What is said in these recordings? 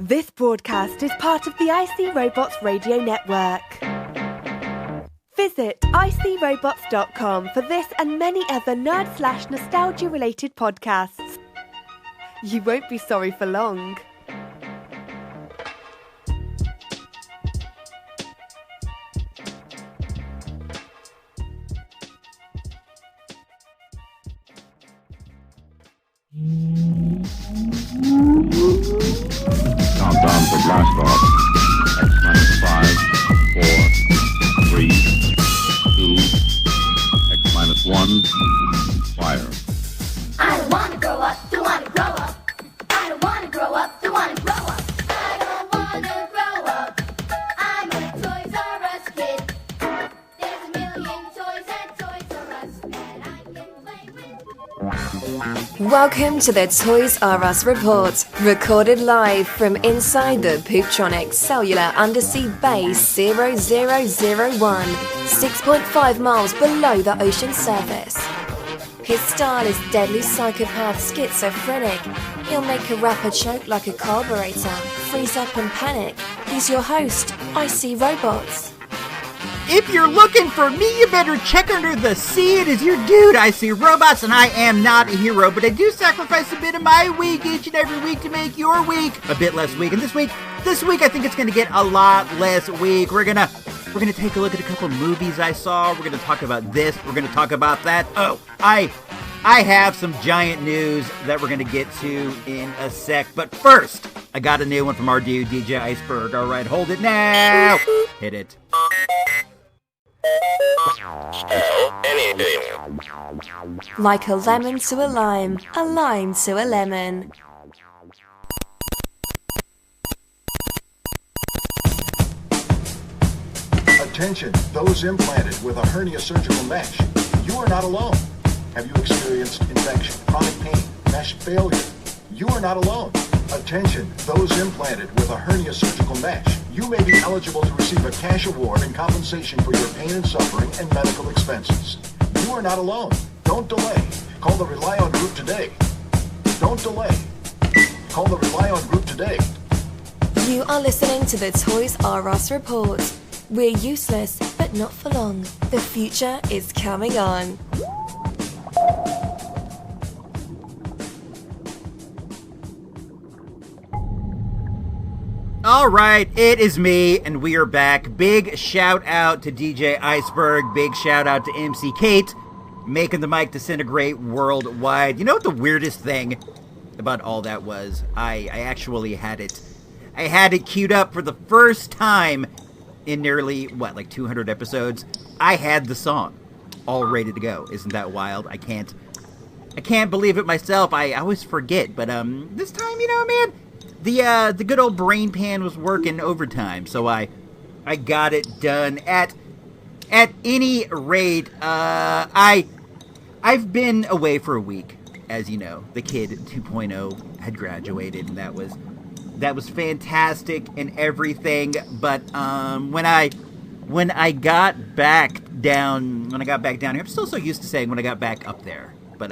This broadcast is part of the IC Robots Radio Network. Visit icrobots.com for this and many other nerd/nostalgia-related podcasts. You won't be sorry for long. Countdown for blast off. X-5, 4, 3, 2, X-1, fire. I don't wanna grow up, don't wanna grow up. I don't wanna grow up, don't wanna grow up. I don't wanna grow up. I'm a Toys R Us kid. There's a million toys at Toys R Us that I can play with. Welcome to the Toys R Us Report, recorded live from inside the Patron Cellular Undersea Base 0001, 6.5 miles below the ocean surface. His style is deadly psychopath schizophrenic. He'll make a rapper choke like a carburetor, freeze up and panic. He's your host, IC Robots. If you're looking for me, you better check under the sea. It is your dude, IC Robots, and I am not a hero, but I do sacrifice a bit of my week each and every week to make your week a bit less weak. And this week I think it's gonna get a lot less weak. We're gonna take a look at a couple movies I saw. We're gonna talk about this. We're gonna talk about that. Oh, I have some giant news that we're gonna get to in a sec. But first, I got a new one from our dude, DJ Iceberg. All right, hold it now. Hit it. Like a lemon to a lime to a lemon. Attention, those implanted with a hernia surgical mesh. You are not alone. Have you experienced infection, chronic pain, mesh failure? You are not alone. Attention, those implanted with a hernia surgical mesh. You may be eligible to receive a cash award in compensation for your pain and suffering and medical expenses. You are not alone. Don't delay. Call the Rely On Group today. Don't delay. Call the Rely On Group today. You are listening to the Toys R Us Report. We're useless, but not for long. The future is coming on. All right, it is me, and we are back. Big shout out to DJ Iceberg. Big shout out to MC Kate, making the mic disintegrate worldwide. You know what the weirdest thing about all that was? I actually had it. I had it queued up for the first time in nearly, 200 episodes. I had the song all ready to go. Isn't that wild? I can't believe it myself. I always forget, but this time, man, the good old brain pan was working overtime, so I got it done. At any rate, I've been away for a week, as you know. The kid 2.0 had graduated, and that was fantastic and everything. But when I got back down here, I'm still so used to saying when I got back up there, but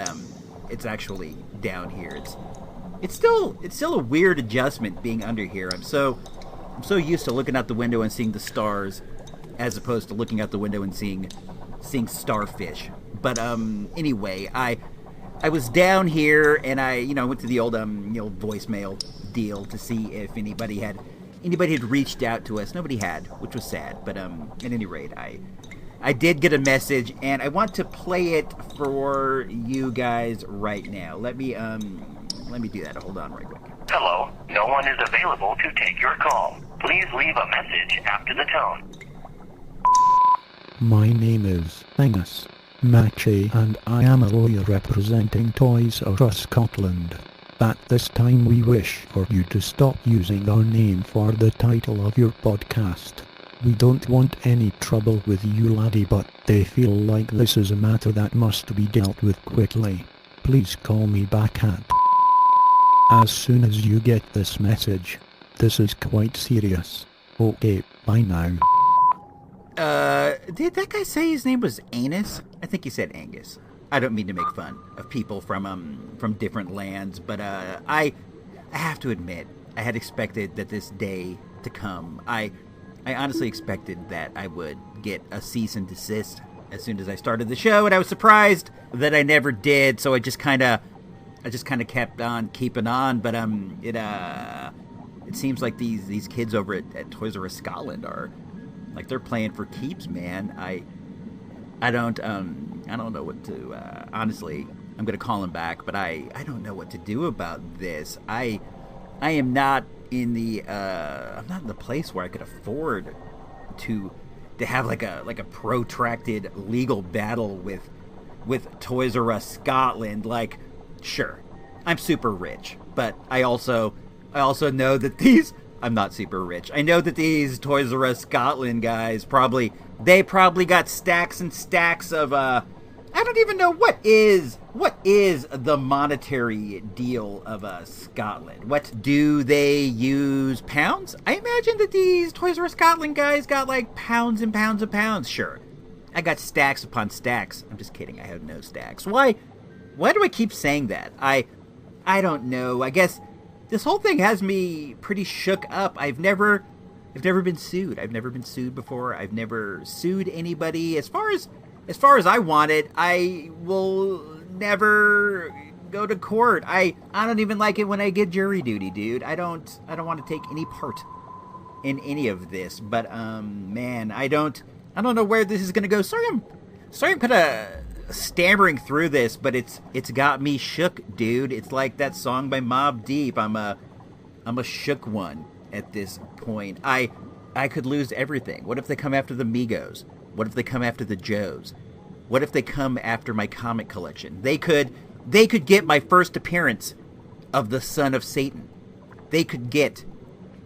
it's actually down here. It's still a weird adjustment being under here. I'm so used to looking out the window and seeing the stars, as opposed to looking out the window and seeing starfish. But anyway, I was down here, and I went to the old voicemail deal to see if anybody had reached out to us. Nobody had, which was sad. But at any rate, I did get a message, and I want to play it for you guys right now. Let me do that. Hold on right quick. Hello, no one is available to take your call. Please leave a message after the tone. My name is Angus Mackey, and I am a lawyer representing Toys R Us Scotland. At this time we wish for you to stop using our name for the title of your podcast. We don't want any trouble with you laddie, but they feel like this is a matter that must be dealt with quickly. Please call me back at as soon as you get this message. This is quite serious. Okay, bye now. Did that guy say his name was Anus? I think he said Angus. I don't mean to make fun of people from different lands, but I have to admit, had expected that this day to come. I honestly expected that I would get a cease and desist as soon as I started the show, and I was surprised that I never did. So I just kind of kept on keeping on. But it seems like these kids over at Toys R Us Scotland are like they're playing for keeps, man. I don't know what to honestly. I'm gonna call him back, but I don't know what to do about this. I am not in the I'm not in the place where I could afford to have like a protracted legal battle with Toys R Us Scotland. Like, sure, I'm super rich, but I also know that I'm not super rich. I know that these Toys R Us Scotland guys probably got stacks and stacks of I don't even know what is the monetary deal of Scotland. What do they use? Pounds? I imagine that these Toys R Us Scotland guys got like pounds and pounds of pounds. Sure, I got stacks upon stacks. I'm just kidding. I have no stacks. Why do I keep saying that? I don't know. I guess this whole thing has me pretty shook up. I've never been sued. I've never been sued before. I've never sued anybody. As far as I want it, I will never go to court. I don't even like it when I get jury duty, dude. I don't want to take any part in any of this. But man, I don't know where this is gonna go. Sorry, I'm kind of stammering through this, but it's got me shook, dude. It's like that song by Mobb Deep. I'm a shook one at this point. I could lose everything. What if they come after the Migos? What if they come after the Joes? What if they come after my comic collection? They could get my first appearance of the Son of Satan. They could get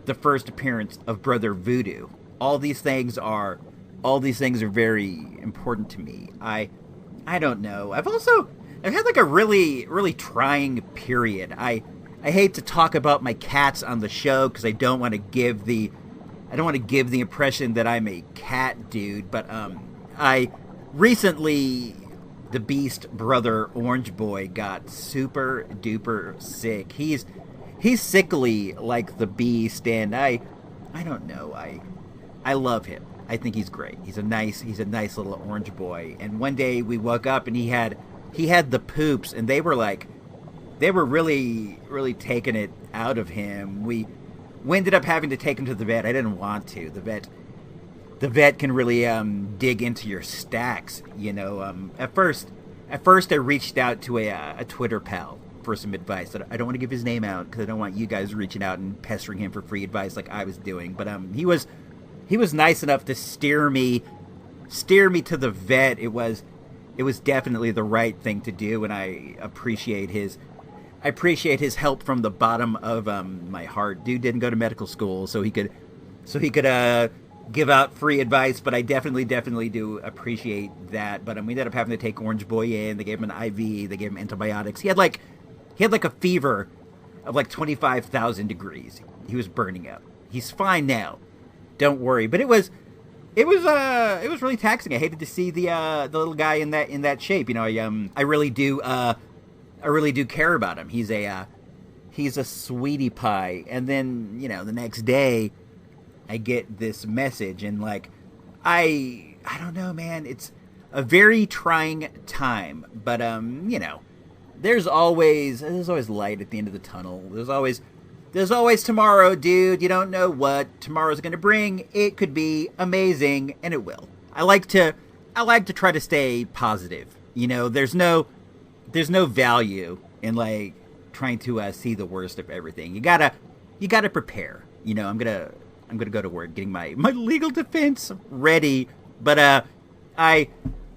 the first appearance of Brother Voodoo. All these things are very important to me. I don't know. I've had like a really, really trying period. I hate to talk about my cats on the show because I don't want to give the impression that I'm a cat dude, but I recently the Beast brother Orange Boy got super duper sick. He's sickly like the Beast, and I don't know. I love him. I think he's great. He's a nice little orange boy. And one day we woke up and he had the poops, and they were really, really taking it out of him. We ended up having to take him to the vet. I didn't want to. The vet can really dig into your stacks, you know. At first I reached out to a Twitter pal for some advice. I don't want to give his name out because I don't want you guys reaching out and pestering him for free advice like I was doing. But he was nice enough to steer me to the vet. It was definitely the right thing to do, and I appreciate his help from the bottom of my heart. Dude didn't go to medical school, so he could give out free advice, but I definitely do appreciate that. But we ended up having to take Orange Boy in. They gave him an IV. They gave him antibiotics. He had like a fever of like 25,000 degrees. He was burning up. He's fine now. Don't worry. But it was really taxing. I hated to see the little guy in that shape. You know, I really do care about him. He's a sweetie pie. And then, you know, the next day I get this message, and like I don't know, man. It's a very trying time, but you know, there's always light at the end of the tunnel. There's always tomorrow, dude. You don't know what tomorrow's going to bring. It could be amazing, and it will. I like to try to stay positive. You know, there's no value in like trying to see the worst of everything. You gotta prepare. You know, I'm gonna go to work getting my legal defense ready. But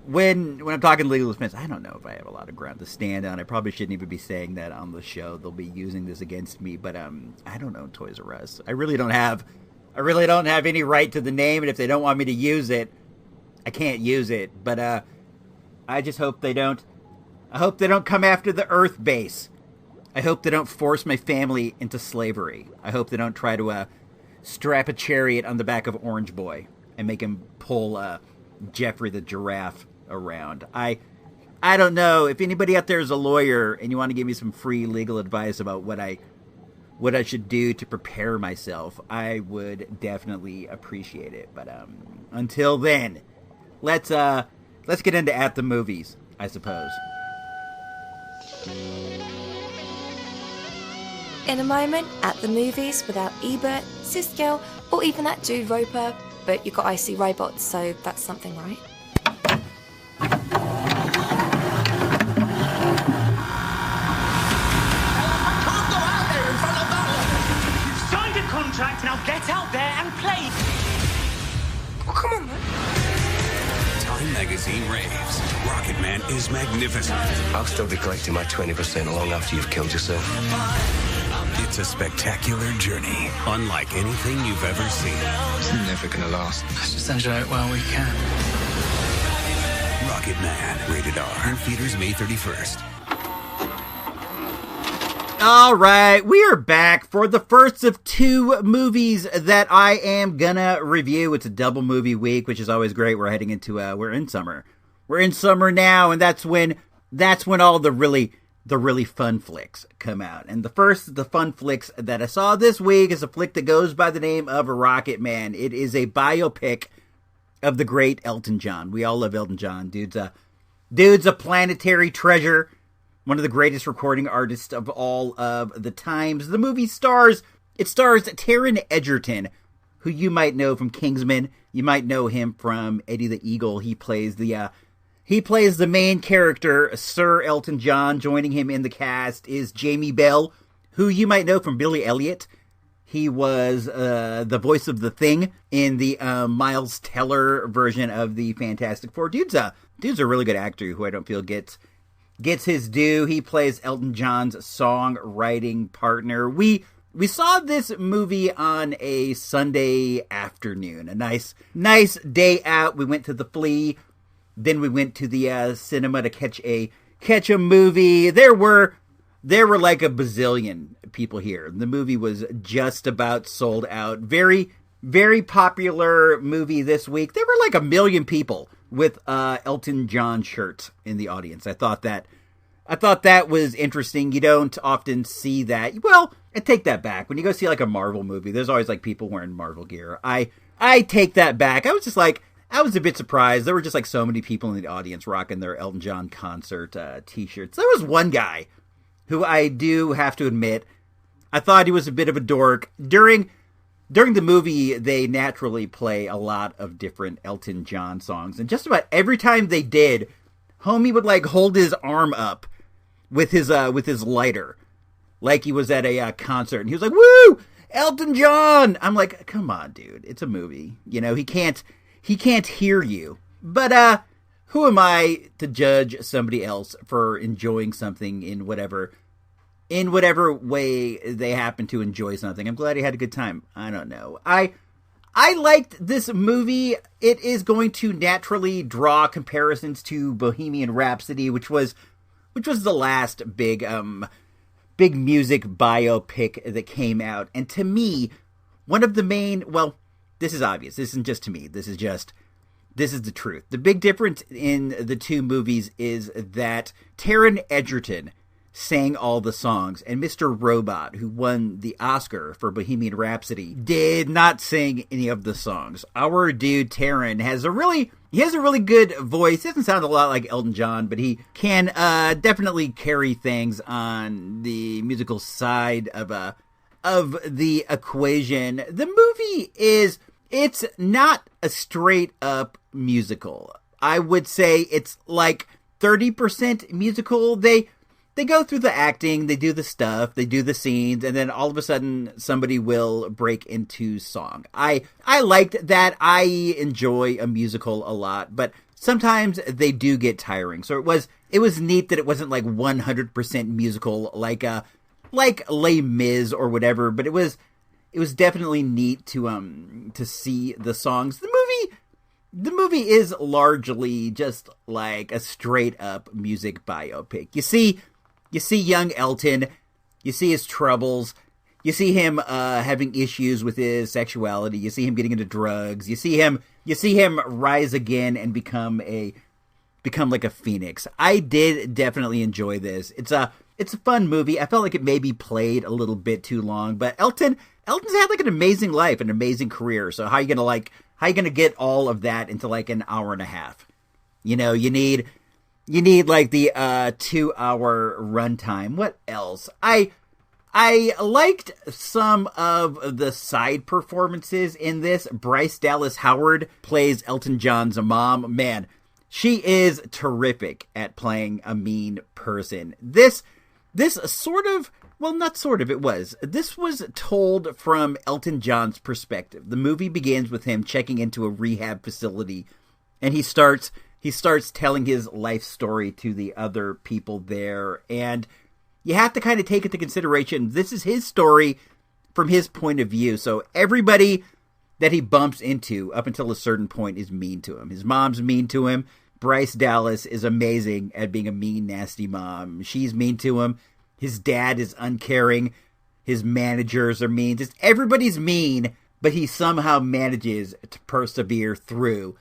when I'm talking legal defense, I don't know if I have a lot of ground to stand on. I probably shouldn't even be saying that on the show. They'll be using this against me. But I don't know Toys R Us. I really don't have any right to the name, and if they don't want me to use it, I can't use it. But I just hope they don't. I hope they don't come after the Earth base. I hope they don't force my family into slavery. I hope they don't try to strap a chariot on the back of Orange Boy and make him pull Jeffrey the giraffe around. I don't know if anybody out there is a lawyer and you want to give me some free legal advice about what I what I should do to prepare myself, I would definitely appreciate it. But until then, let's get into At the Movies, I suppose. In a moment, At the Movies without Ebert, Siskel, or even that dude Roper, but you got icy robots, so that's something, right? Now get out there and play. Oh, come on, man. Time Magazine raves. Rocket Man is magnificent. I'll still be collecting my 20% long after you've killed yourself. It's a spectacular journey, unlike anything you've ever seen. It's never gonna last. Let's just enjoy it while we can. Rocket Man, rated R. In theaters May 31st. All right, we are back for the first of two movies that I am gonna review. It's a double movie week, which is always great. We're heading into we're in summer. We're in summer now, and that's when all the really fun flicks come out. And the first of the fun flicks that I saw this week is a flick that goes by the name of Rocket Man. It is a biopic of the great Elton John. We all love Elton John. Dude's a planetary treasure. One of the greatest recording artists of all of the times. The movie stars Taron Egerton, who you might know from Kingsman. You might know him from Eddie the Eagle. He plays the main character, Sir Elton John. Joining him in the cast is Jamie Bell, who you might know from Billy Elliot. He was the voice of the Thing in the Miles Teller version of the Fantastic Four. Dude's a really good actor who I don't feel gets his due. He plays Elton John's songwriting partner. We saw this movie on a Sunday afternoon, a nice day out. We went to the Flea, then we went to the cinema to catch a movie. There were like a bazillion people here. The movie was just about sold out. Very, very popular movie this week. There were like 1 million people with Elton John shirts in the audience. I thought that was interesting. You don't often see that. Well, I take that back. When you go see like a Marvel movie, there's always like people wearing Marvel gear. I take that back. I was a bit surprised. There were just like so many people in the audience rocking their Elton John concert t-shirts. There was one guy who I do have to admit, I thought he was a bit of a dork. During the movie, they naturally play a lot of different Elton John songs. And just about every time they did, homie would like hold his arm up with his lighter, like he was at a concert. And he was like, "Woo! Elton John!" I'm like, come on, dude. It's a movie. You know, he can't hear you. But who am I to judge somebody else for enjoying something in whatever way they happen to enjoy something? I'm glad he had a good time. I don't know. I liked this movie. It is going to naturally draw comparisons to Bohemian Rhapsody, which was the last big music biopic that came out. And to me, one of the main, well, this is obvious. This isn't just to me. This is the truth. The big difference in the two movies is that Taron Egerton sang all the songs, and Mr. Robot, who won the Oscar for Bohemian Rhapsody, did not sing any of the songs. Our dude Taron has a really good voice. He doesn't sound a lot like Elton John, but he can definitely carry things on the musical side of the equation. The movie it's not a straight up musical. I would say it's like 30% musical. They go through the acting, they do the stuff, they do the scenes, and then all of a sudden somebody will break into song. I liked that. I enjoy a musical a lot, but sometimes they do get tiring. So it was neat that it wasn't like 100% musical like Les Mis or whatever, but it was definitely neat to see the songs. The movie is largely just like a straight up music biopic. You see young Elton, you see his troubles, you see him having issues with his sexuality, you see him getting into drugs, you see him rise again and become like a phoenix. I did definitely enjoy this. It's a fun movie. I felt like it maybe played a little bit too long, but Elton's had like an amazing life, an amazing career. So how are you gonna get all of that into like an hour and a half? You know, you need like the 2-hour runtime. What else? I liked some of the side performances in this. Bryce Dallas Howard plays Elton John's mom. Man, she is terrific at playing a mean person. This sort of, well, not sort of, it was. This was told from Elton John's perspective. The movie begins with him checking into a rehab facility, and he starts telling his life story to the other people there. And you have to kind of take into consideration, this is his story from his point of view. So everybody that he bumps into up until a certain point is mean to him. His mom's mean to him. Bryce Dallas is amazing at being a mean, nasty mom. She's mean to him. His dad is uncaring. His managers are mean. Just everybody's mean, but he somehow manages to persevere through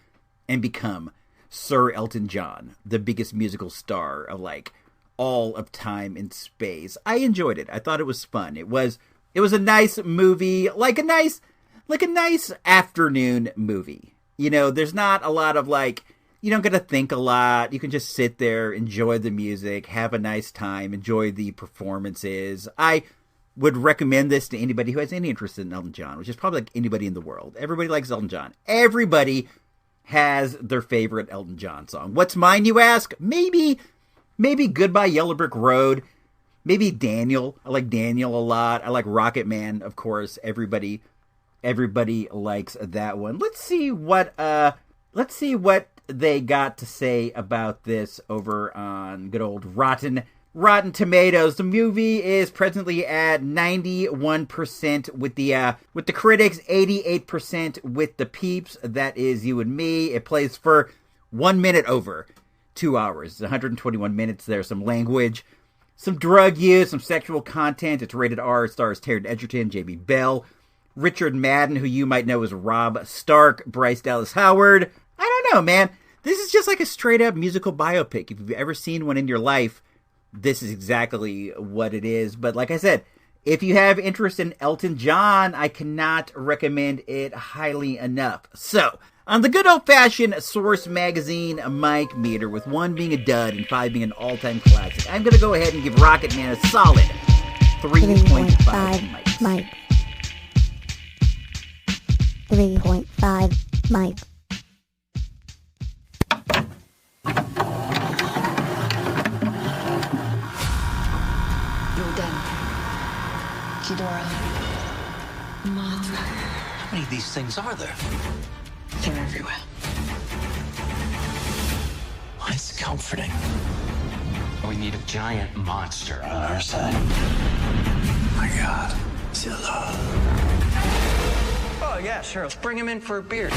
and become Sir Elton John, the biggest musical star of like all of time and space. I enjoyed it. I thought it was fun. It was a nice movie, like a nice afternoon movie. You know, there's not a lot of like, you don't got to think a lot. You can just sit there, enjoy the music, have a nice time, enjoy the performances. I would recommend this to anybody who has any interest in Elton John, which is probably like anybody in the world. Everybody likes Elton John. Everybody has their favorite Elton John song. What's mine, you ask? Maybe Goodbye Yellow Brick Road. Maybe Daniel. I like Daniel a lot. I like Rocket Man, of course. Everybody likes that one. Let's see what they got to say about this over on good old Rotten Tomatoes. The movie is presently at 91% with the critics, 88% with the peeps. That is you and me. It plays for 1 minute over 2 hours. It's 121 minutes. There's some language, some drug use, some sexual content. It's rated R. It stars Taron Egerton, Jamie Bell, Richard Madden, who you might know as Rob Stark, Bryce Dallas Howard. I don't know, man. This is just like a straight-up musical biopic. If you've ever seen one in your life, this is exactly what it is. But like I said, if you have interest in Elton John, I cannot recommend it highly enough. So, on the good old-fashioned Source Magazine mic meter, with 1 being a dud and 5 being an all-time classic, I'm going to go ahead and give Rocket Man a solid 3.5 mics. 3.5 mics. Ghidorah, Mothra. How many of these things are there? They're everywhere. Well, it's comforting. We need a giant monster on our side. My God, Zilla. Oh yeah, sure. Let's bring him in for a beer.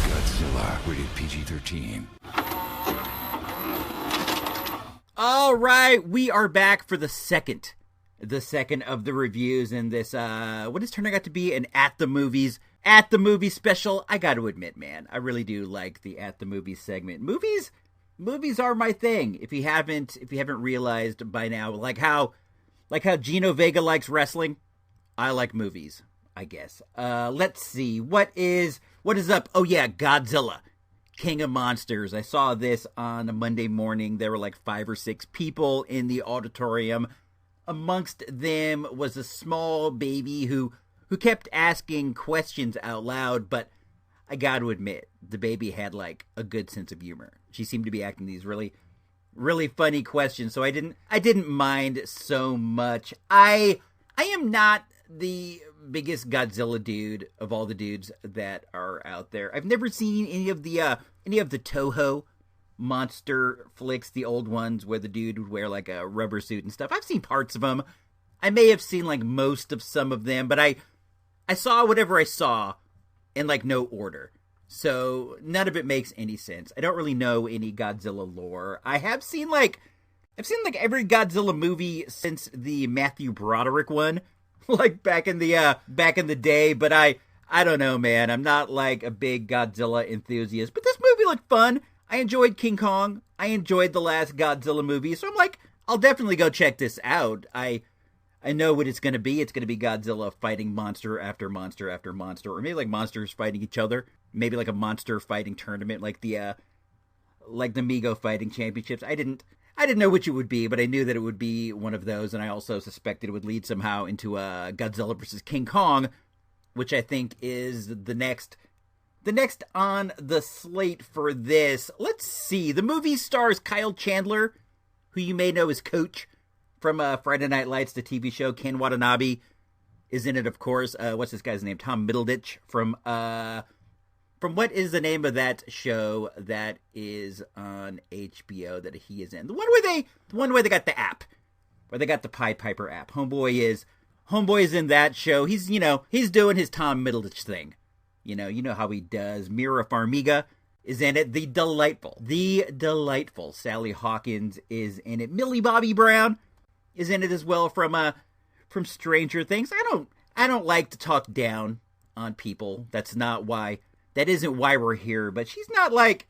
Godzilla, rated PG-13. All right, we are back for the second of the reviews in this, what is turning out to be an At the Movies special. I got to admit, man, I really do like the At the Movies segment. Movies are my thing. If you haven't realized by now, like how Gino Vega likes wrestling, I like movies, I guess. Let's see, what is up? Oh yeah, Godzilla King of Monsters. I saw this on a Monday morning. There were like 5 or 6 people in the auditorium. Amongst them was a small baby who kept asking questions out loud, but I got to admit, the baby had like a good sense of humor. She seemed to be asking these really, really funny questions, so I didn't mind so much. I am not the biggest Godzilla dude of all the dudes that are out there. I've never seen any of the Toho monster flicks, the old ones where the dude would wear like a rubber suit and stuff. I've seen parts of them. I may have seen like most of some of them, but I saw whatever I saw in like no order. So none of it makes any sense. I don't really know any Godzilla lore. I've seen like every Godzilla movie since the Matthew Broderick one, like back in the day, but I don't know, man. I'm not like a big Godzilla enthusiast, but this movie looked fun. I enjoyed King Kong. I enjoyed the last Godzilla movie. So I'm like, I'll definitely go check this out. I know what it's going to be. It's going to be Godzilla fighting monster after monster after monster. Or maybe like monsters fighting each other. Maybe like a monster fighting tournament like the Mego fighting championships. I didn't know which it would be, but I knew that it would be one of those. And I also suspected it would lead somehow into Godzilla versus King Kong, which I think is the next on the slate for this. Let's see. The movie stars Kyle Chandler, who you may know as Coach from Friday Night Lights, the TV show. Ken Watanabe is in it, of course. What's this guy's name? Tom Middleditch from what is the name of that show that is on HBO that he is in? The one where they got the app, where they got the Pied Piper app. Homeboy is in that show. He's doing his Tom Middleditch thing. You know how he does. Mira Farmiga is in it. The delightful Sally Hawkins is in it. Millie Bobby Brown is in it as well from Stranger Things. I don't like to talk down on people. That isn't why we're here, but she's not like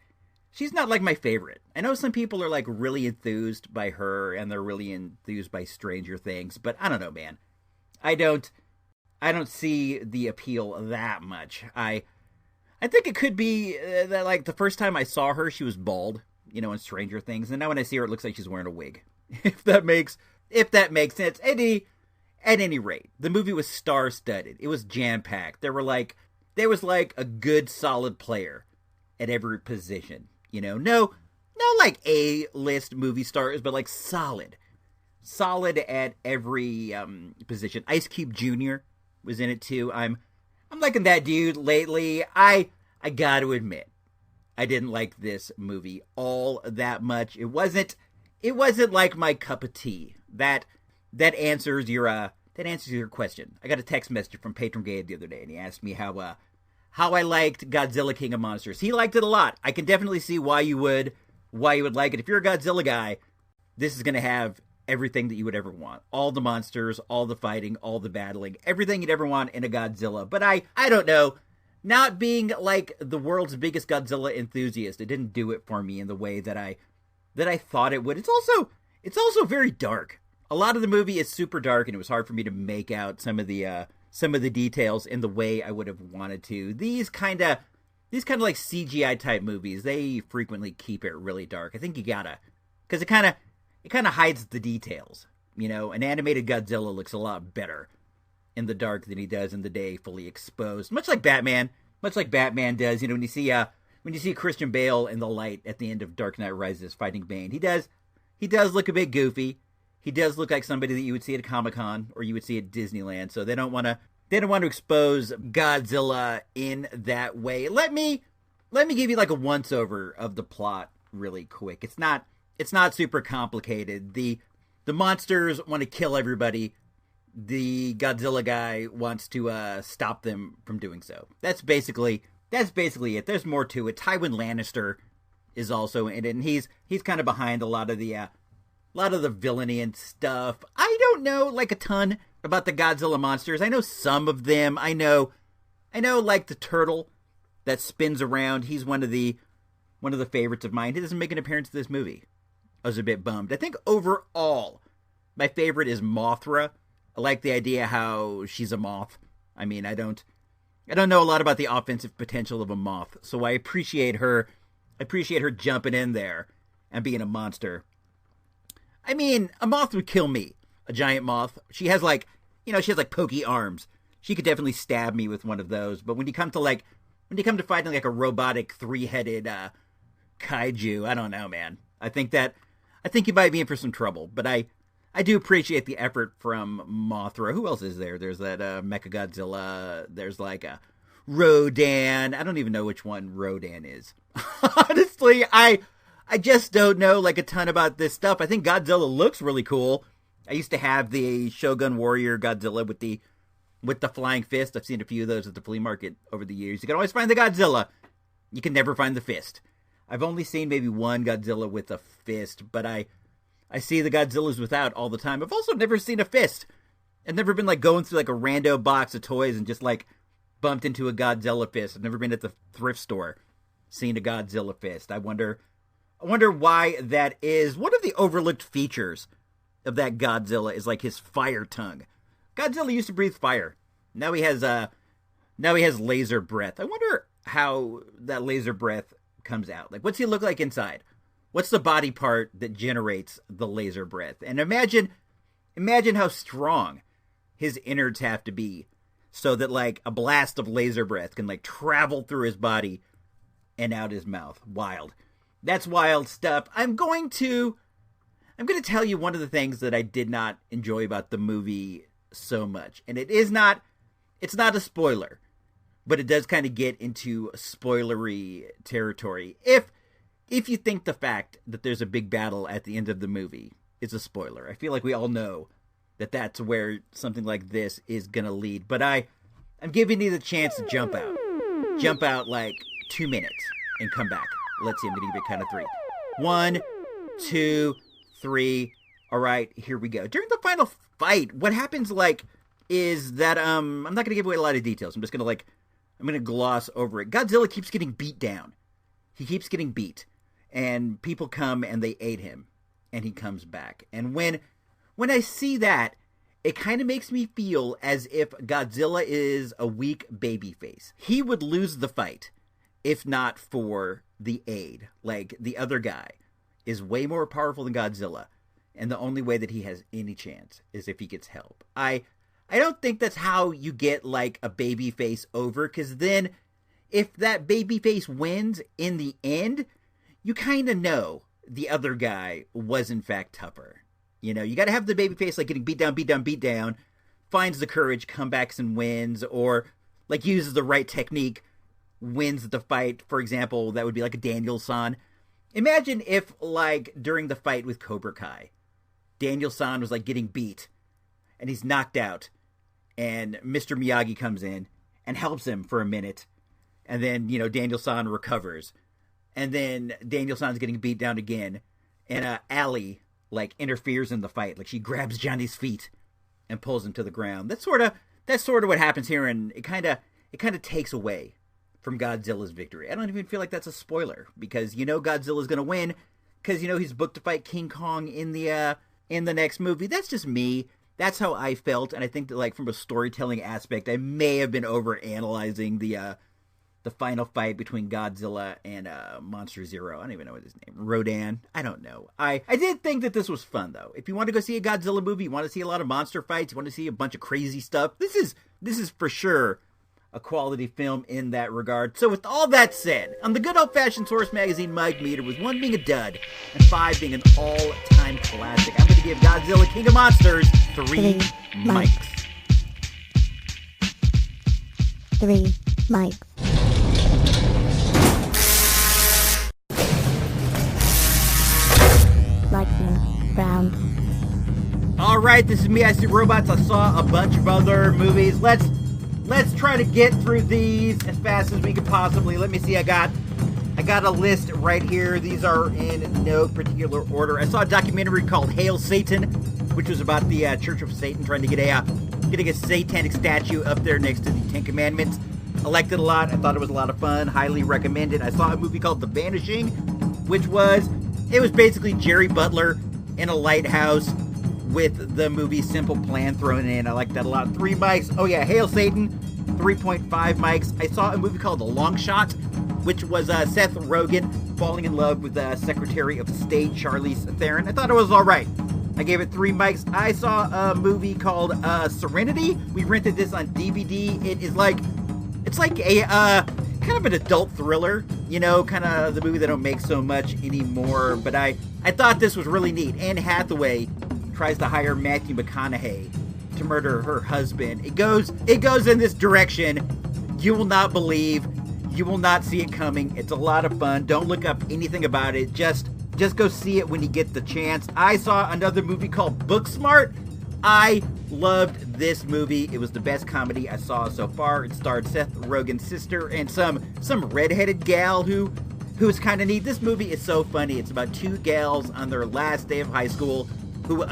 my favorite. I know some people are like really enthused by her and they're really enthused by Stranger Things, but I don't know, man. I don't see the appeal that much. I think it could be that like the first time I saw her, she was bald, in Stranger Things, and now when I see her, it looks like she's wearing a wig. If that makes sense. At any rate, the movie was star-studded. It was jam-packed. There was like a good, solid player at every position. No like A-list movie stars, but like solid at every position. Ice Cube Jr. was in it too. I'm liking that dude lately. I got to admit, I didn't like this movie all that much. It wasn't like my cup of tea. That answers your question. I got a text message from Patron Gabe the other day, and he asked me how I liked Godzilla King of Monsters. He liked it a lot. I can definitely see why you would like it. If you're a Godzilla guy, this is going to have everything that you would ever want. All the monsters, all the fighting, all the battling, everything you'd ever want in a Godzilla. But I don't know. Not being like the world's biggest Godzilla enthusiast, it didn't do it for me in the way that I thought it would. It's also very dark. A lot of the movie is super dark, and it was hard for me to make out some of the details in the way I would have wanted to. These kind of like CGI type movies, they frequently keep it really dark. I think you gotta, because it kind of hides the details. An animated Godzilla looks a lot better in the dark than he does in the day, fully exposed. Much like Batman does. When you see Christian Bale in the light at the end of Dark Knight Rises fighting Bane, he does look a bit goofy. He does look like somebody that you would see at a Comic-Con or you would see at Disneyland. So they don't want to expose Godzilla in that way. Let me give you like a once over of the plot really quick. It's not super complicated. The monsters want to kill everybody. The Godzilla guy wants to stop them from doing so. That's basically it. There's more to it. Tywin Lannister is also in it, and he's kind of behind a lot of the villainy and stuff. I don't know like a ton about the Godzilla monsters. I know some of them. I know like the turtle that spins around. He's one of the favorites of mine. He doesn't make an appearance in this movie. I was a bit bummed. I think overall, my favorite is Mothra. I like the idea how she's a moth. I mean, I don't know a lot about the offensive potential of a moth, so I appreciate her. I appreciate her jumping in there and being a monster. I mean, a moth would kill me. A giant moth. She has like pokey arms. She could definitely stab me with one of those. But when you come to fighting like a robotic 3-headed kaiju, I don't know, man. I think you might be in for some trouble. But I do appreciate the effort from Mothra. Who else is there? There's that Mechagodzilla. There's like a Rodan. I don't even know which one Rodan is. Honestly, I just don't know like a ton about this stuff. I think Godzilla looks really cool. I used to have the Shogun Warrior Godzilla with the flying fist. I've seen a few of those at the flea market over the years. You can always find the Godzilla. You can never find the fist. I've only seen maybe one Godzilla with a fist, but I see the Godzillas without all the time. I've also never seen a fist. I've never been like going through like a rando box of toys and just like bumped into a Godzilla fist. I've never been at the thrift store seeing a Godzilla fist. I wonder I wonder why that is. One of the overlooked features of that Godzilla is like his fire tongue. Godzilla used to breathe fire. Now he has laser breath. I wonder how that laser breath comes out. Like, what's he look like inside? What's the body part that generates the laser breath? And imagine how strong his innards have to be so that like a blast of laser breath can like travel through his body and out his mouth. Wild. That's wild stuff. I'm going to tell you one of the things that I did not enjoy about the movie so much. And it's not a spoiler, but it does kind of get into spoilery territory. If you think the fact that there's a big battle at the end of the movie is a spoiler, I feel like we all know that that's where something like this is going to lead. But I'm giving you the chance to jump out. Jump out like 2 minutes and come back. Let's see, I'm going to give you a count of 3. 1, 2, 3. All right, here we go. During the final fight, what happens like is that I'm not going to give away a lot of details. I'm going to gloss over it. Godzilla keeps getting beat down. He keeps getting beat. And people come and they aid him. And he comes back. And when I see that, it kind of makes me feel as if Godzilla is a weak baby face. He would lose the fight if not for the aid. Like, the other guy is way more powerful than Godzilla. And the only way that he has any chance is if he gets help. I don't think that's how you get, like, a baby face over. Because then, if that baby face wins in the end, you kind of know the other guy was, in fact, tougher. You know, you got to have the babyface, like, getting beat down, finds the courage, comebacks and wins, or, like, uses the right technique, wins the fight. For example, that would be like a Daniel-san. Imagine if, like, during the fight with Cobra Kai, Daniel-san was, like, getting beat, and he's knocked out, and Mr. Miyagi comes in and helps him for a minute, and then, you know, Daniel-san recovers, and then Daniel-san's getting beat down again, and Allie, like, interferes in the fight. Like, she grabs Johnny's feet and pulls him to the ground. That's sort of what happens here, and it kind of takes away from Godzilla's victory. I don't even feel like that's a spoiler, because you know Godzilla's going to win, because you know he's booked to fight King Kong in the next movie. That's just me. That's how I felt, and I think that, like, from a storytelling aspect, I may have been over-analyzing the final fight between Godzilla and Monster Zero. I don't even know what his name. Rodan. I don't know. I did think that this was fun, though. If you want to go see a Godzilla movie, you want to see a lot of monster fights, you want to see a bunch of crazy stuff, this is for sure a quality film in that regard. So with all that said, on the good old-fashioned Source Magazine Mike meter, with 1 being a dud and 5 being an all-time classic, I'm going to give Godzilla King of Monsters 3 mics. 3 mics. Lightning round. All right, this is me. I See Robots. I saw a bunch of other movies. Let's try to get through these as fast as we can possibly. Let me see. I got a list right here. These are in no particular order. I saw a documentary called Hail Satan, which was about the Church of Satan trying to getting a satanic statue up there next to the Ten Commandments. I liked it a lot. I thought it was a lot of fun. Highly recommended. I saw a movie called The Vanishing, which was basically Jerry Butler in a lighthouse with the movie Simple Plan thrown in. I like that a lot. 3 mics. Oh yeah, Hail Satan, 3.5 mics. I saw a movie called The Long Shot, which was Seth Rogen falling in love with Secretary of State Charlize Theron. I thought it was all right. I gave it 3 mics. I saw a movie called Serenity. We rented this on DVD. It's like a kind of an adult thriller, you know, kind of the movie they don't make so much anymore. But I thought this was really neat. Anne Hathaway tries to hire Matthew McConaughey to murder her husband. It goes in this direction. You will not believe. You will not see it coming. It's a lot of fun. Don't look up anything about it. Just go see it when you get the chance. I saw another movie called Booksmart. I loved this movie. It was the best comedy I saw so far. It starred Seth Rogen's sister and some redheaded gal who is kind of neat. This movie is so funny. It's about 2 gals on their last day of high school who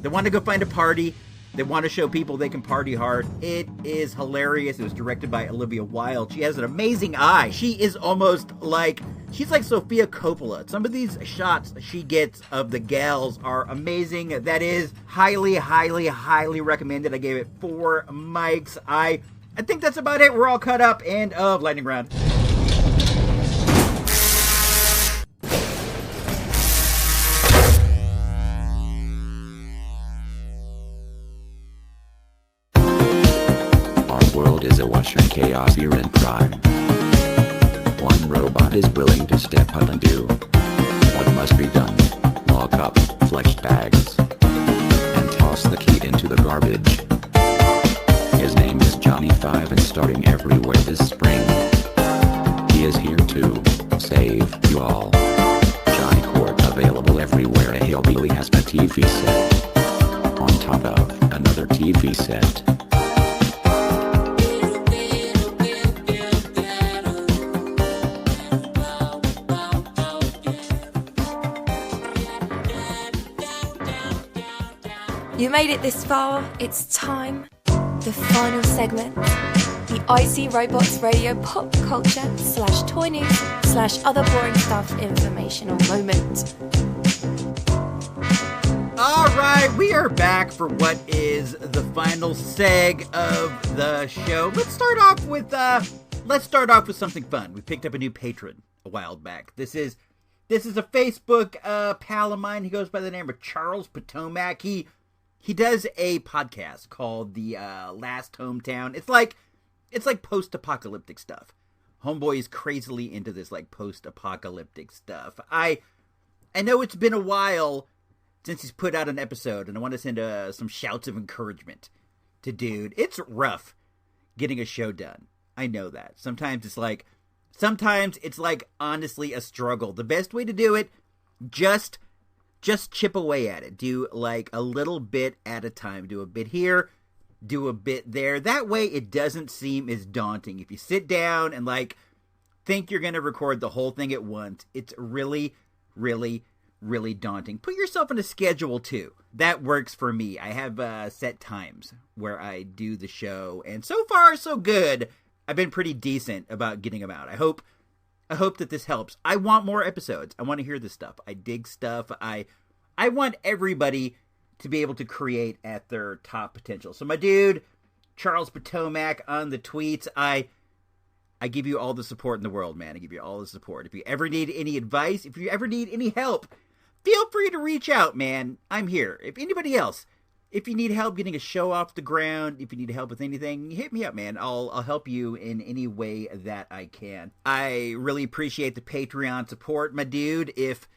they want to go find a party. They want to show people they can party hard. It is hilarious. It was directed by Olivia Wilde. She has an amazing eye. She is almost like She's like Sofia Coppola. Some of these shots she gets of the gals are amazing. That is highly, highly, highly recommended. I gave it 4 mics. I think that's about it. We're all caught up. End of Lightning Round. Our world is awash in chaos, fear, and crime. One robot is willing to step up and do what must be done. Lock up flesh bags and toss the key into the garbage. His name is Johnny 5 and starting everywhere this spring. He is here to save you all. Johnny Court available everywhere. A hillbilly has a TV set on top of another TV set. You made it this far, it's time. The final segment. The Icy Robots Radio pop culture / toy news / other boring stuff informational moment. Alright, we are back for what is the final seg of the show. Let's start off with something fun. We picked up a new patron a while back. This is a Facebook pal of mine. He goes by the name of Charles Potomac. He does a podcast called The Last Hometown. It's like post-apocalyptic stuff. Homeboy is crazily into this like post-apocalyptic stuff. I know it's been a while since he's put out an episode, and I want to send some shouts of encouragement to dude. It's rough getting a show done. I know that. Sometimes it's like honestly a struggle. The best way to do it, just chip away at it. Do like a little bit at a time. Do a bit here, do a bit there. That way it doesn't seem as daunting. If you sit down and like think you're going to record the whole thing at once, it's really, really, really daunting. Put yourself on a schedule too. That works for me. I have set times where I do the show, and so far so good. I've been pretty decent about getting them out. I hope that this helps. I want more episodes. I want to hear this stuff. I dig stuff. I want everybody to be able to create at their top potential. So my dude, Charles Potomac on the tweets, I give you all the support in the world, man. I give you all the support. If you ever need any advice, if you ever need any help, feel free to reach out, man. I'm here. If anybody else, if you need help getting a show off the ground, if you need help with anything, hit me up, man. I'll help you in any way that I can. I really appreciate the Patreon support, my dude. If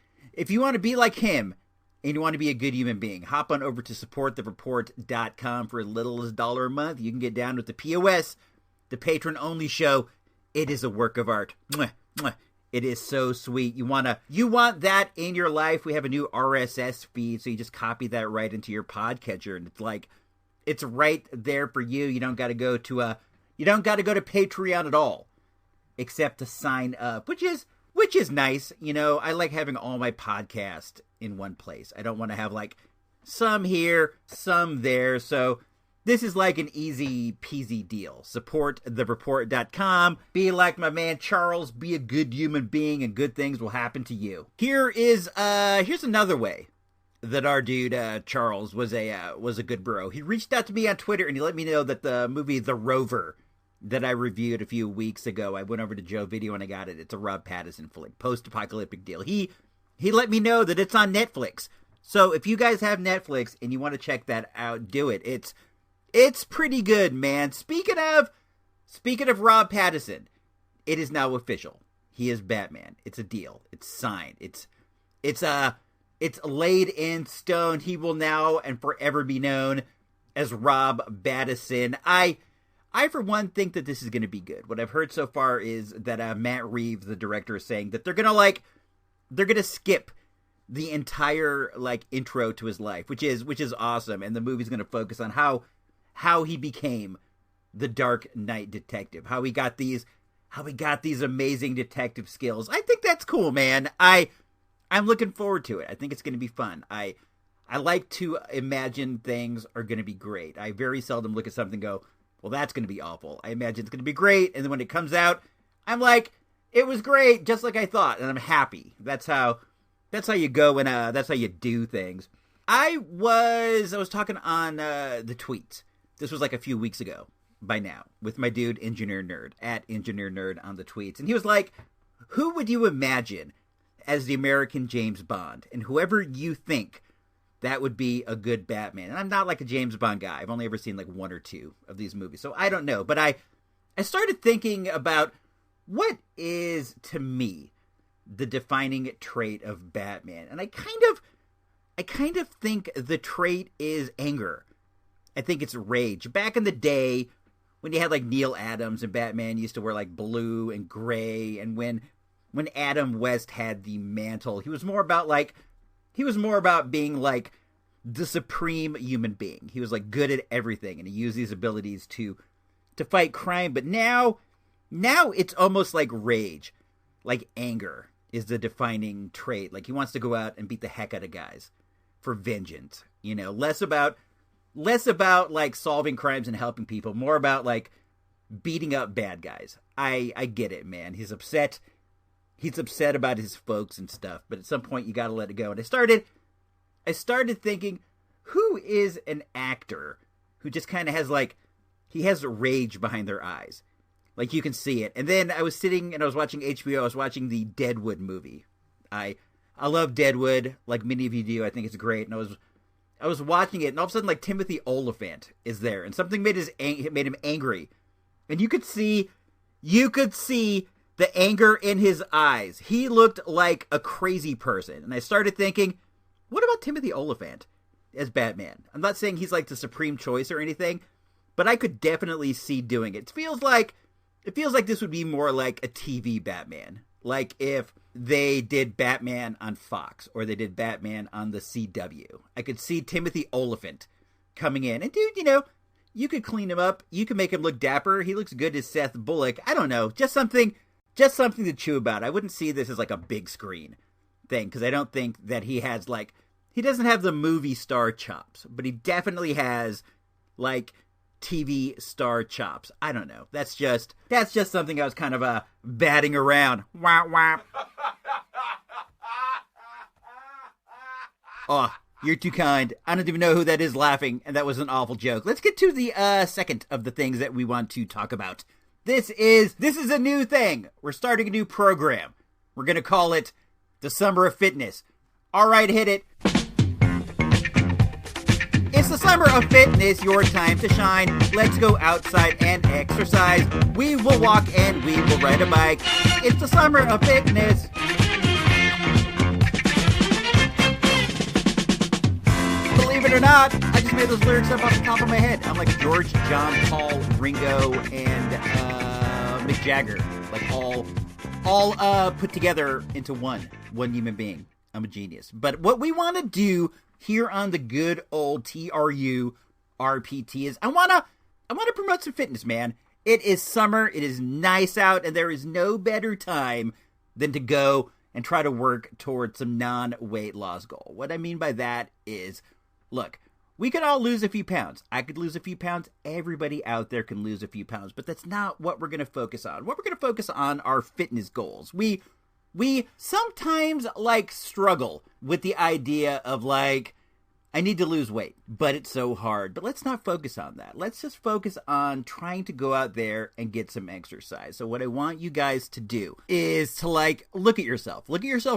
you want to be like him and you want to be a good human being, hop on over to supportthereport.com for as little as $1 a month. You can get down with the POS, the patron-only show. It is a work of art. Mwah, mwah. It is so sweet. You want that in your life. We have a new RSS feed, so you just copy that right into your podcatcher, and it's right there for you. You don't got to go to Patreon at all, except to sign up, which is nice. You know, I like having all my podcasts in one place. I don't want to have like some here, some there. So this is like an easy peasy deal. Supportthereport.com. Be like my man Charles. Be a good human being, and good things will happen to you. Here's another way that our dude Charles was a good bro. He reached out to me on Twitter and he let me know that the movie The Rover that I reviewed a few weeks ago, I went over to Joe Video and I got it. It's a Rob Pattinson flick, post-apocalyptic deal. He let me know that it's on Netflix. So if you guys have Netflix and you want to check that out, do it. It's pretty good, man. Speaking of Rob Pattinson, it is now official. He is Batman. It's a deal. It's signed. It's laid in stone. He will now and forever be known as Rob Pattinson. I for one think that this is going to be good. What I've heard so far is that Matt Reeves, the director, is saying that they're going to skip the entire like intro to his life, which is awesome, and the movie's going to focus on how he became the Dark Knight detective, how he got these amazing detective skills. I think that's cool, man. I'm looking forward to it. I think it's going to be fun. I like to imagine things are going to be great. I very seldom look at something and go, well, that's going to be awful. I imagine it's going to be great, and then when it comes out, I'm like, It was great, just like I thought, and I'm happy. That's how you go and that's how you do things. I was talking on the tweets. This was like a few weeks ago by now with my dude Engineer Nerd at Engineer Nerd on the tweets, and he was like, "Who would you imagine as the American James Bond?" And whoever you think, that would be a good Batman. And I'm not like a James Bond guy. I've only ever seen like one or two of these movies, so I don't know. But I started thinking about what is, to me, the defining trait of Batman. And I kind of think the trait is anger. I think it's rage. Back in the day, when you had like Neil Adams and Batman used to wear like blue and gray, and when Adam West had the mantle, he was more about being like the supreme human being. He was like good at everything, and he used these abilities to fight crime. But now it's almost like rage, like anger is the defining trait. Like he wants to go out and beat the heck out of guys for vengeance. You know, less about like solving crimes and helping people, more about like beating up bad guys. I get it, man. He's upset about his folks and stuff, but at some point you got to let it go. And I started thinking, who is an actor who just kind of has like, he has rage behind their eyes. Like you can see it. And then I was sitting and I was watching HBO. I was watching the Deadwood movie. I love Deadwood, like many of you do. I think it's great. And I was watching it, and all of a sudden, like Timothy Olyphant is there, and something made him angry. And you could see the anger in his eyes. He looked like a crazy person. And I started thinking, what about Timothy Olyphant as Batman? I'm not saying he's like the supreme choice or anything, but I could definitely see doing it. It feels like this would be more like a TV Batman. Like if they did Batman on Fox or they did Batman on the CW. I could see Timothy Olyphant coming in. And dude, you know, you could clean him up. You could make him look dapper. He looks good as Seth Bullock. I don't know. Just something to chew about. I wouldn't see this as like a big screen thing, because I don't think that he has like, he doesn't have the movie star chops, but he definitely has like TV star chops. I don't know. That's just something I was kind of batting around. Wah, wah. Oh, you're too kind. I don't even know who that is laughing, and that was an awful joke. Let's get to the second of the things that we want to talk about. This is a new thing. We're starting a new program. We're going to call it the Summer of Fitness. All right, hit it. It's the summer of fitness, your time to shine. Let's go outside and exercise. We will walk and we will ride a bike. It's the summer of fitness. Believe it or not, I just made those lyrics up off the top of my head. I'm like George, John, Paul, Ringo, and Mick Jagger. Like all put together into one human being. I'm a genius. But what we want to do here on the good old TRU RPT is I want to promote some fitness, man. It is summer, it is nice out, and there is no better time than to go and try to work towards some non-weight loss goal. What I mean by that is, look, we could all lose a few pounds. I could lose a few pounds. Everybody out there can lose a few pounds, but that's not what we're going to focus on. What we're going to focus on are fitness goals. We sometimes, like, struggle with the idea of, like, I need to lose weight, but it's so hard. But let's not focus on that. Let's just focus on trying to go out there and get some exercise. So what I want you guys to do is to, like, look at yourself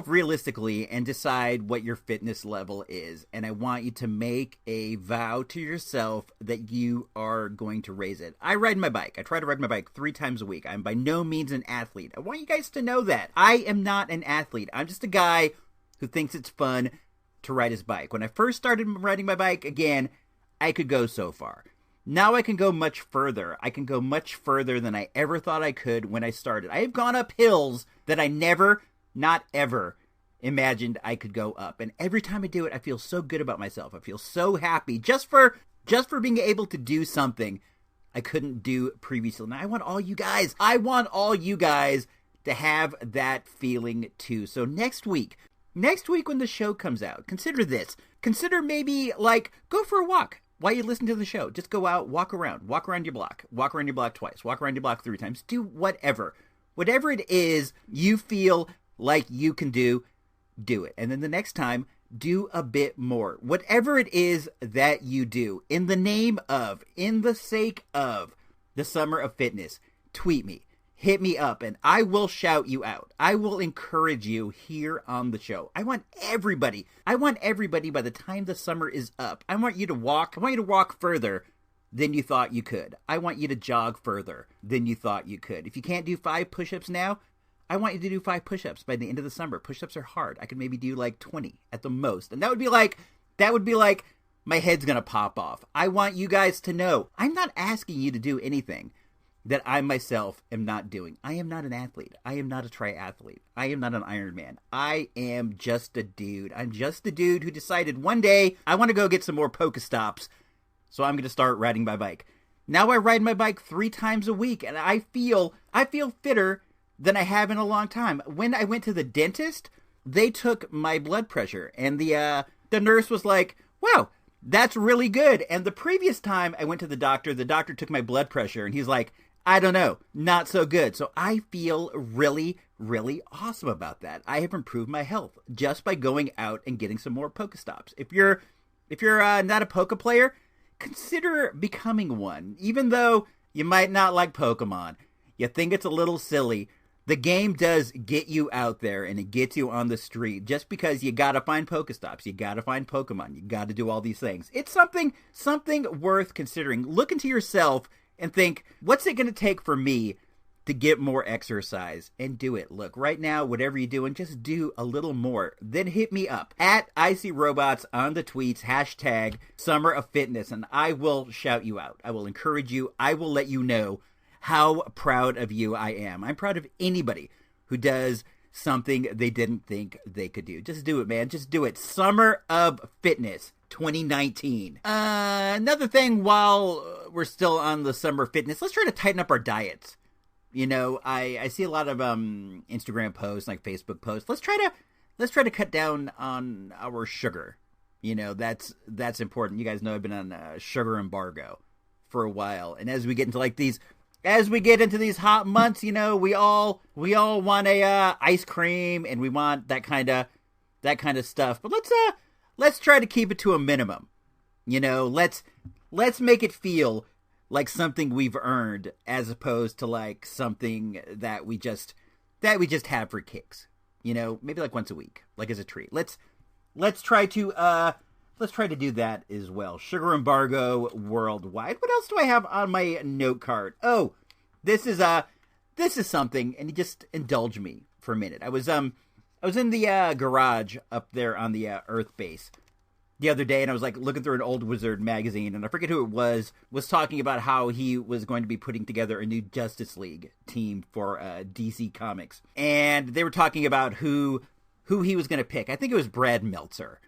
realistically and decide what your fitness level is. And I want you to make a vow to yourself that you are going to raise it. I ride my bike. I try to ride my bike 3 times a week. I'm by no means an athlete. I want you guys to know that. I am not an athlete. I'm just a guy who thinks it's fun to ride his bike. When I first started riding my bike, again, I could go so far. Now I can go much further. I can go much further than I ever thought I could when I started. I have gone up hills that I never, not ever, imagined I could go up. And every time I do it, I feel so good about myself. I feel so happy just for being able to do something I couldn't do previously. Now I want all you guys to have that feeling too. So next week when the show comes out, consider this. Consider maybe, like, go for a walk while you listen to the show. Just go out, walk around your block. Walk around your block twice. Walk around your block 3 times. Do whatever. Whatever it is you feel like you can do it. And then the next time, do a bit more. Whatever it is that you do, in the name of, in the sake of the Summer of Fitness, tweet me, hit me up, and I will shout you out. I will encourage you here on the show. I want everybody by the time the summer is up, I want you to walk further than you thought you could. I want you to jog further than you thought you could. If you can't do 5 push-ups now, I want you to do 5 push-ups by the end of the summer. Push-ups are hard. I could maybe do like 20 at the most. And that would be like my head's going to pop off. I want you guys to know I'm not asking you to do anything that I myself am not doing. I am not an athlete. I am not a triathlete. I am not an Ironman. I am just a dude. I'm just a dude who decided one day I want to go get some more Pokestops. So I'm going to start riding my bike. Now I ride my bike 3 times a week, and I feel fitter than I have in a long time. When I went to the dentist, they took my blood pressure, and the nurse was like, "Wow, that's really good." And the previous time I went to the doctor took my blood pressure, and he's like, "I don't know, not so good." So I feel really, really awesome about that. I have improved my health just by going out and getting some more Pokestops. If you're not a Poke player, consider becoming one. Even though you might not like Pokemon, you think it's a little silly, the game does get you out there and it gets you on the street just because you gotta find Pokestops, you gotta find Pokemon, you gotta do all these things. It's something worth considering. Look into yourself and think, what's it gonna take for me to get more exercise? And do it. Look, right now, whatever you're doing, just do a little more. Then hit me up at ICRobots on the tweets, hashtag Summer of Fitness, and I will shout you out. I will encourage you. I will let you know how proud of you I am. I'm proud of anybody who does something they didn't think they could do. Just do it, man. Just do it. Summer of Fitness 2019. Another thing, while we're still on the Summer of Fitness, let's try to tighten up our diets. You know, I see a lot of Instagram posts, like Facebook posts. Let's try to cut down on our sugar. You know, that's important. You guys know I've been on a sugar embargo for a while, and as we get into these hot months, you know, we all want a ice cream, and we want that kind of stuff. But let's try to keep it to a minimum. You know, let's make it feel like something we've earned, as opposed to like something that we just have for kicks. You know, maybe like once a week, like as a treat. Let's try to do that as well. Sugar embargo worldwide. What else do I have on my note card? Oh, this is something, and just indulge me for a minute. I was in the garage up there on the Earth base the other day, and I was like looking through an old Wizard magazine, and I forget who it was talking about how he was going to be putting together a new Justice League team for DC Comics, and they were talking about who he was going to pick. I think it was Brad Meltzer,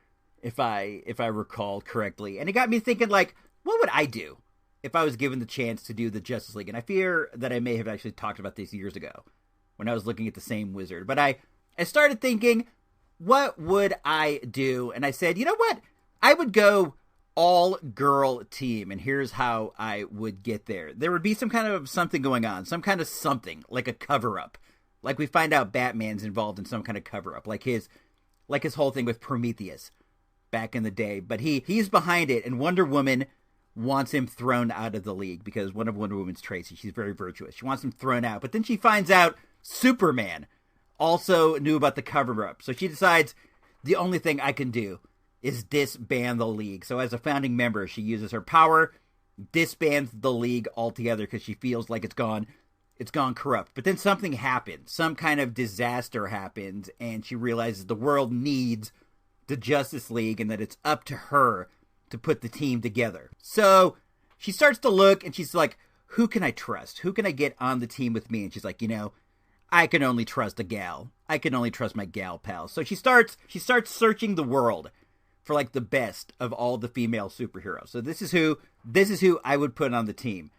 if I recall correctly, and it got me thinking, like, what would I do if I was given the chance to do the Justice League? And I fear that I may have actually talked about this years ago when I was looking at the same Wizard, but I started thinking, what would I do? And I said, you know what? I would go all-girl team, and here's how I would get there. There would be some kind of something going on, some kind of something, like a cover-up. Like we find out Batman's involved in some kind of cover-up, like his whole thing with Prometheus back in the day. But he's behind it, and Wonder Woman wants him thrown out of the league because one of Wonder Woman's traits is she's very virtuous. She wants him thrown out, but then she finds out Superman also knew about the cover-up. So she decides, the only thing I can do is disband the league. So as a founding member, she uses her power, disbands the league altogether because she feels like it's gone corrupt. But then something happens. Some kind of disaster happens, and she realizes the world needs the Justice League and that it's up to her to put the team together. So she starts to look, and she's like, who can I trust? Who can I get on the team with me? And she's like, you know, I can only trust a gal. I can only trust my gal pals. So she starts searching the world for like the best of all the female superheroes. So this is who I would put on the team.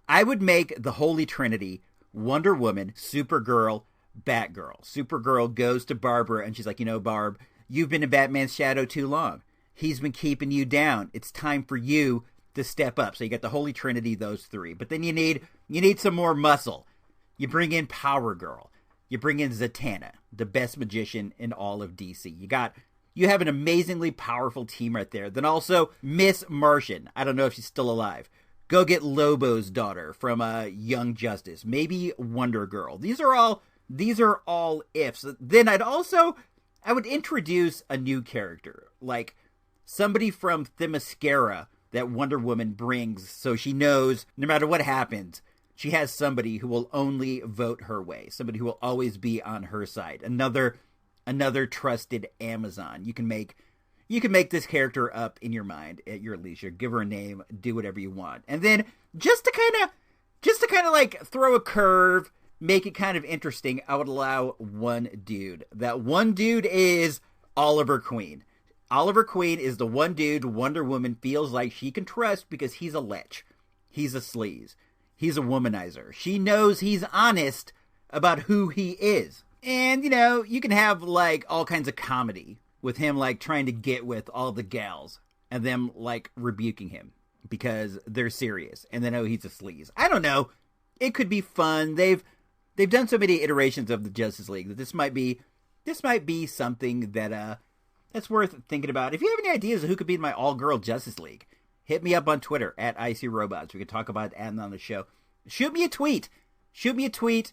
I would make the Holy Trinity Wonder Woman, Supergirl, Batgirl. Supergirl goes to Barbara, and she's like, you know, Barb, you've been in Batman's shadow too long. He's been keeping you down. It's time for you to step up. So you got the Holy Trinity, those three. But then you need some more muscle. You bring in Power Girl. You bring in Zatanna, the best magician in all of DC. You have an amazingly powerful team right there. Then also Miss Martian. I don't know if she's still alive. Go get Lobo's daughter from Young Justice. Maybe Wonder Girl. These are all ifs. Then I would introduce a new character, like somebody from Themyscira that Wonder Woman brings, so she knows no matter what happens, she has somebody who will only vote her way, somebody who will always be on her side. Another trusted Amazon. You can make this character up in your mind at your leisure. Give her a name, do whatever you want. And then just to kind of like throw a curve, make it kind of interesting, I would allow one dude. That one dude is Oliver Queen. Oliver Queen is the one dude Wonder Woman feels like she can trust because he's a lech. He's a sleaze. He's a womanizer. She knows he's honest about who he is. And, you can have, like, all kinds of comedy with him, like, trying to get with all the gals and them, like, rebuking him because they're serious and they know he's a sleaze. I don't know. It could be fun. They've done so many iterations of the Justice League that this might be something that that's worth thinking about. If you have any ideas of who could be in my all-girl Justice League, hit me up on Twitter at ICRobots. We can talk about it and on the show. Shoot me a tweet. Shoot me a text,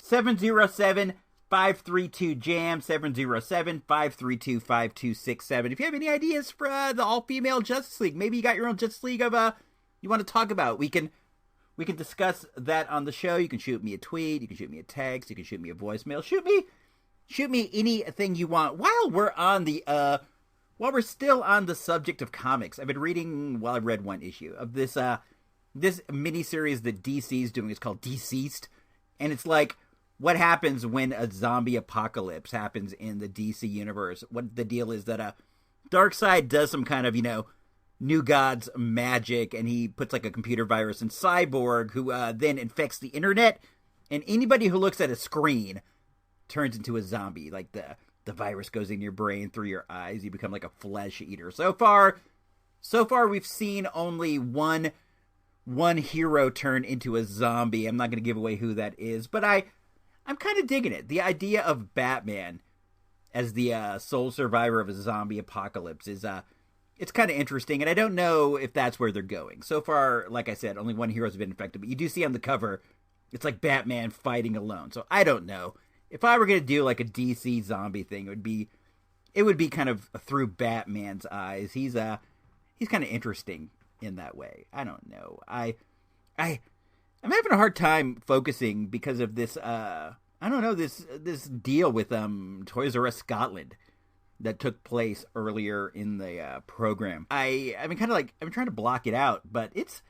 707-532-JAM, 707-532-5267. If you have any ideas for the all-female Justice League, maybe you got your own Justice League of you want to talk about, we can discuss that on the show. You can shoot me a tweet, you can shoot me a text, you can shoot me a voicemail. Shoot me anything you want. While we're still on the subject of comics, I've been reading, I read one issue of this miniseries that DC's doing. It's called DCeased. And it's like what happens when a zombie apocalypse happens in the DC universe. What the deal is that Darkseid does some kind of, New Gods magic, and he puts like a computer virus in Cyborg, who then infects the internet, and anybody who looks at a screen turns into a zombie. Like the virus goes in your brain through your eyes. You become like a flesh eater. So far we've seen only one hero turn into a zombie. I'm not going to give away who that is, but I'm kind of digging it. The idea of Batman as the sole survivor of a zombie apocalypse is it's kind of interesting, and I don't know if that's where they're going. So far, like I said, only one hero's been infected, but you do see on the cover, it's like Batman fighting alone. So I don't know. If I were going to do like a DC zombie thing, it would be kind of through Batman's eyes. He's kind of interesting in that way. I don't know. I'm having a hard time focusing because of this this deal with Toys R Us Scotland that took place earlier in the program. I've been trying to block it out, but it's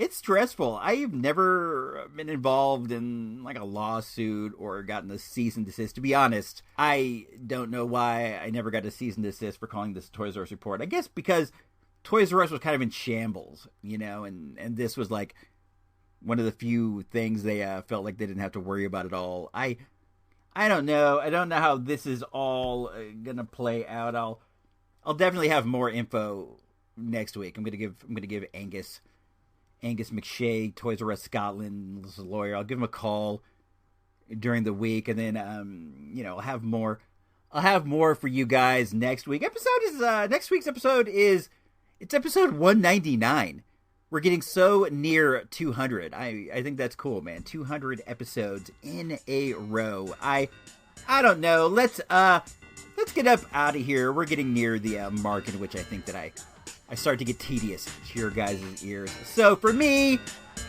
stressful. I've never been involved in like a lawsuit or gotten a cease and desist. To be honest, I don't know why I never got a cease and desist for calling this Toys R Us report. I guess because Toys R Us was kind of in shambles, and this was like one of the few things they felt like they didn't have to worry about at all. I don't know. I don't know how this is all gonna play out. I'll definitely have more info next week. I'm gonna give Angus McShay, Toys R Us Scotland's lawyer. I'll give him a call during the week, and then I'll have more for you guys next week. Next week's episode is episode 199. We're getting so near 200. I think that's cool, man. 200 episodes in a row. I don't know. Let's get up out of here. We're getting near the mark in which I think that I start to get tedious to your guys' ears. So for me,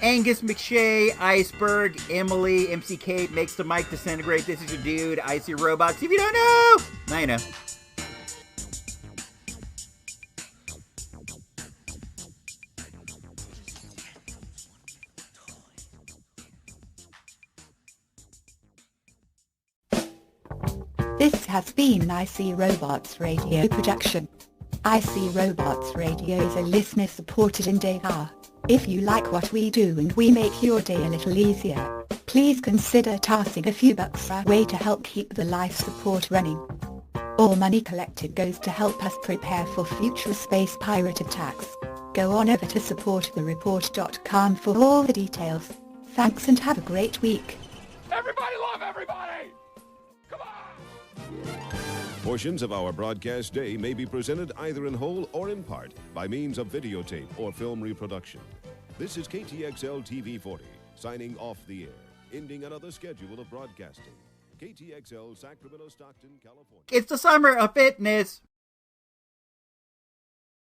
Angus McShay, Iceberg, Emily, MC Kate, Makes the Mic Disintegrate. This is your dude, Icy Robots. If you don't know, now you know. This has been an IC Robots Radio production. IC Robots Radio is a listener-supported endeavor. If you like what we do and we make your day a little easier, please consider tossing a few bucks our way to help keep the life support running. All money collected goes to help us prepare for future space pirate attacks. Go on over to supportthereport.com for all the details. Thanks and have a great week. Everybody love everybody! Come on! Portions of our broadcast day may be presented either in whole or in part by means of videotape or film reproduction. This is KTXL TV 40, signing off the air, ending another schedule of broadcasting. KTXL, Sacramento, Stockton, California. It's the summer of fitness.